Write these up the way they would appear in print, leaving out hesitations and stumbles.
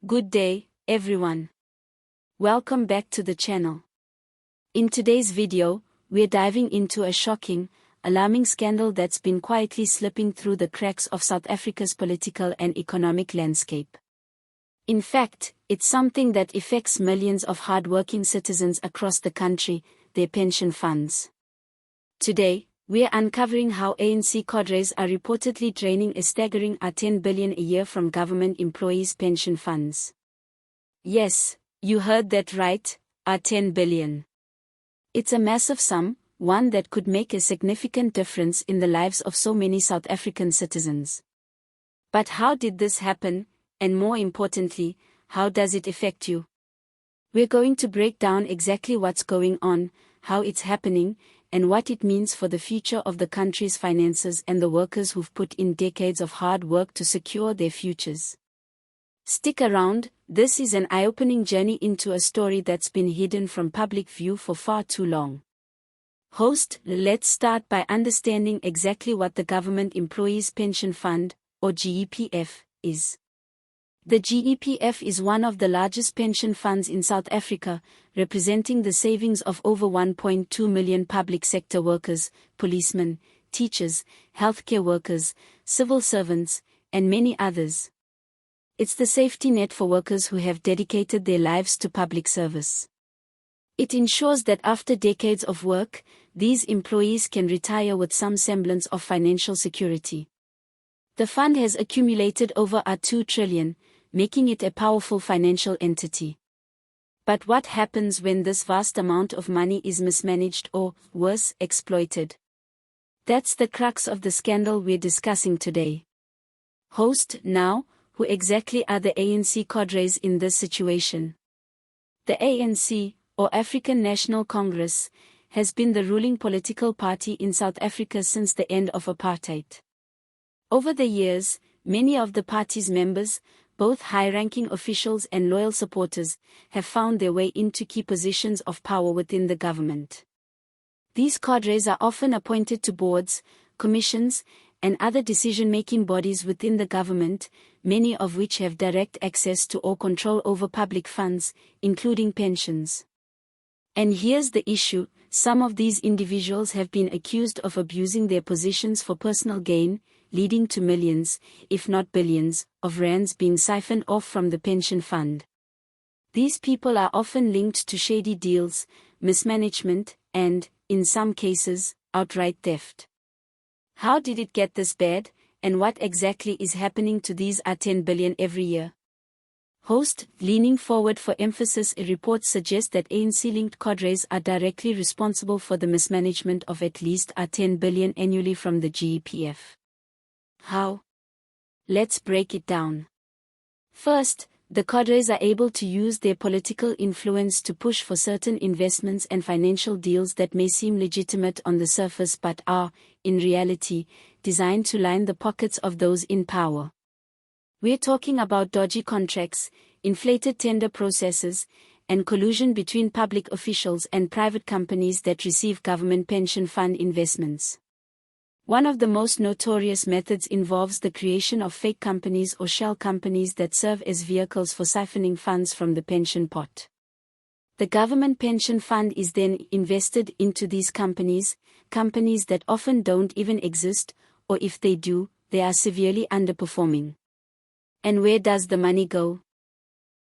Good day, everyone. Welcome back to the channel. In today's video, we're diving into a shocking, alarming scandal that's been quietly slipping through the cracks of South Africa's political and economic landscape. In fact, it's something that affects millions of hard-working citizens across the country, their pension funds. Today, we're uncovering how ANC Cadres are reportedly draining a staggering R10 billion a year from government employees' pension funds. Yes, you heard that right, R10 billion. It's a massive sum, one that could make a significant difference in the lives of so many South African citizens. But how did this happen, and more importantly, how does it affect you? We're going to break down exactly what's going on, how it's happening, and what it means for the future of the country's finances and the workers who've put in decades of hard work to secure their futures. Stick around, this is an eye-opening journey into a story that's been hidden from public view for far too long. Let's start by understanding exactly what the Government Employees Pension Fund, or GEPF, is. The GEPF is one of the largest pension funds in South Africa, representing the savings of over 1.2 million public sector workers, policemen, teachers, healthcare workers, civil servants, and many others. It's the safety net for workers who have dedicated their lives to public service. It ensures that after decades of work, these employees can retire with some semblance of financial security. The fund has accumulated over R2 trillion, making it a powerful financial entity. But what happens when this vast amount of money is mismanaged or, worse, exploited? That's the crux of the scandal we're discussing today. Now, who exactly are the ANC Cadres in this situation? The ANC, or African National Congress, has been the ruling political party in South Africa since the end of apartheid. Over the years, many of the party's members, both high-ranking officials and loyal supporters, have found their way into key positions of power within the government. These cadres are often appointed to boards, commissions, and other decision-making bodies within the government, many of which have direct access to or control over public funds, including pensions. And here's the issue: some of these individuals have been accused of abusing their positions for personal gain, leading to millions, if not billions, of rands being siphoned off from the pension fund. These people are often linked to shady deals, mismanagement, and, in some cases, outright theft. How did it get this bad, and what exactly is happening to these R10 billion every year? Leaning forward for emphasis, a report suggests that ANC-linked cadres are directly responsible for the mismanagement of at least R10 billion annually from the GEPF. How? Let's break it down. First, the cadres are able to use their political influence to push for certain investments and financial deals that may seem legitimate on the surface but are, in reality, designed to line the pockets of those in power. We're talking about dodgy contracts, inflated tender processes, and collusion between public officials and private companies that receive government pension fund investments. One of the most notorious methods involves the creation of fake companies or shell companies that serve as vehicles for siphoning funds from the pension pot. The government pension fund is then invested into these companies that often don't even exist, or if they do, they are severely underperforming. And where does the money go?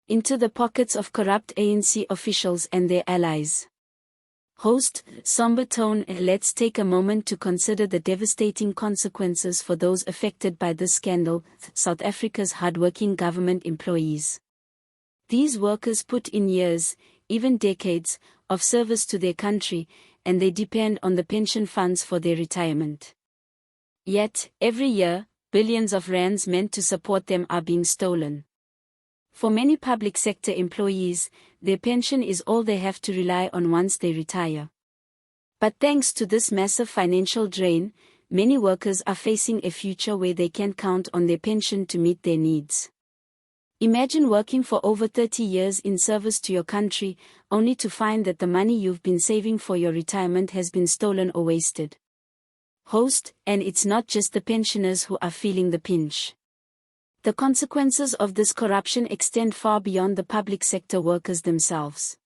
Into the pockets of corrupt ANC officials and their allies. Somber tone. Let's take a moment to consider the devastating consequences for those affected by this scandal, South Africa's hardworking government employees. These workers put in years, even decades, of service to their country, and they depend on the pension funds for their retirement. Yet, every year, billions of rands meant to support them are being stolen. For many public sector employees, their pension is all they have to rely on once they retire. But thanks to this massive financial drain, many workers are facing a future where they can't count on their pension to meet their needs. Imagine working for over 30 years in service to your country, only to find that the money you've been saving for your retirement has been stolen or wasted. And it's not just the pensioners who are feeling the pinch. The consequences of this corruption extend far beyond the public sector workers themselves.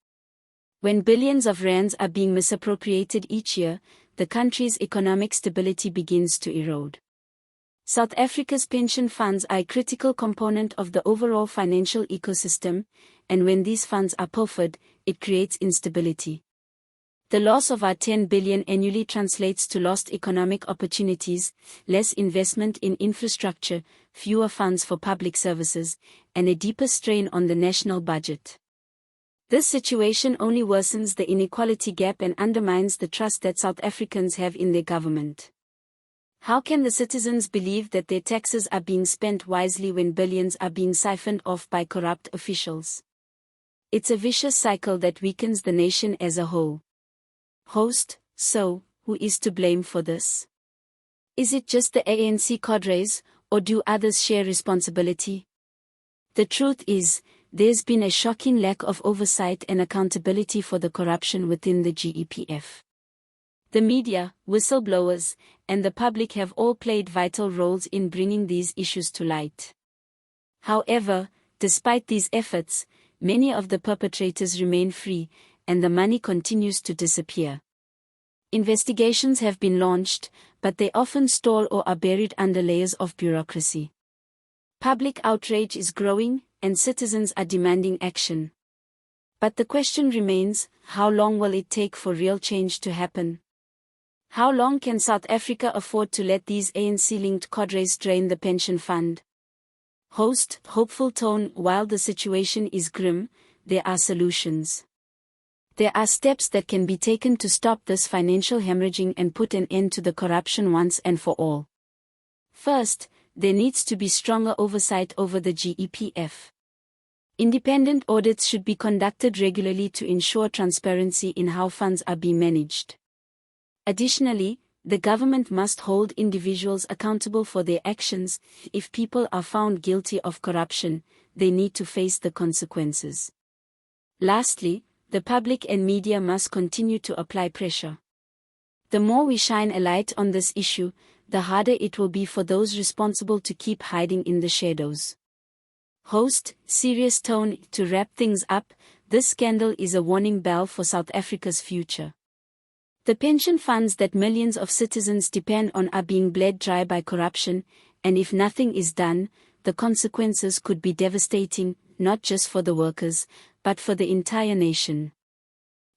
When billions of rands are being misappropriated each year, the country's economic stability begins to erode. South Africa's pension funds are a critical component of the overall financial ecosystem, and when these funds are pilfered, it creates instability. The loss of R10 billion annually translates to lost economic opportunities, less investment in infrastructure, fewer funds for public services, and a deeper strain on the national budget. This situation only worsens the inequality gap and undermines the trust that South Africans have in their government. How can the citizens believe that their taxes are being spent wisely when billions are being siphoned off by corrupt officials? It's a vicious cycle that weakens the nation as a whole. Host: so, who is to blame for this? Is it just the ANC Cadres, or do others share responsibility? The truth is, there's been a shocking lack of oversight and accountability for the corruption within the GEPF. The media, whistleblowers, and the public have all played vital roles in bringing these issues to light. However, despite these efforts, many of the perpetrators remain free, and the money continues to disappear. Investigations have been launched, but they often stall or are buried under layers of bureaucracy. Public outrage is growing, and citizens are demanding action. But the question remains, how long will it take for real change to happen? How long can South Africa afford to let these ANC-linked cadres drain the pension fund? Host: hopeful tone. While the situation is grim, there are solutions. There are steps that can be taken to stop this financial hemorrhaging and put an end to the corruption once and for all. First, there needs to be stronger oversight over the GEPF. Independent audits should be conducted regularly to ensure transparency in how funds are being managed. Additionally, the government must hold individuals accountable for their actions. If people are found guilty of corruption, they need to face the consequences. Lastly, the public and media must continue to apply pressure. The more we shine a light on this issue, the harder it will be for those responsible to keep hiding in the shadows. Host: serious tone. To wrap things up, this scandal is a warning bell for South Africa's future. The pension funds that millions of citizens depend on are being bled dry by corruption, and if nothing is done, the consequences could be devastating, not just for the workers, but for the entire nation.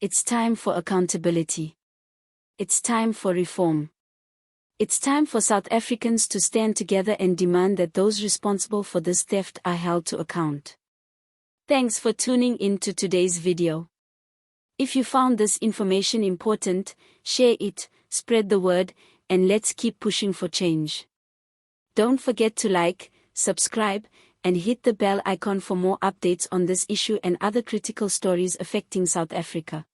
It's time for accountability. It's time for reform. It's time for South Africans to stand together and demand that those responsible for this theft are held to account. Thanks for tuning in to today's video. If you found this information important, share it, spread the word, and let's keep pushing for change. Don't forget to like, subscribe, and hit the bell icon for more updates on this issue and other critical stories affecting South Africa.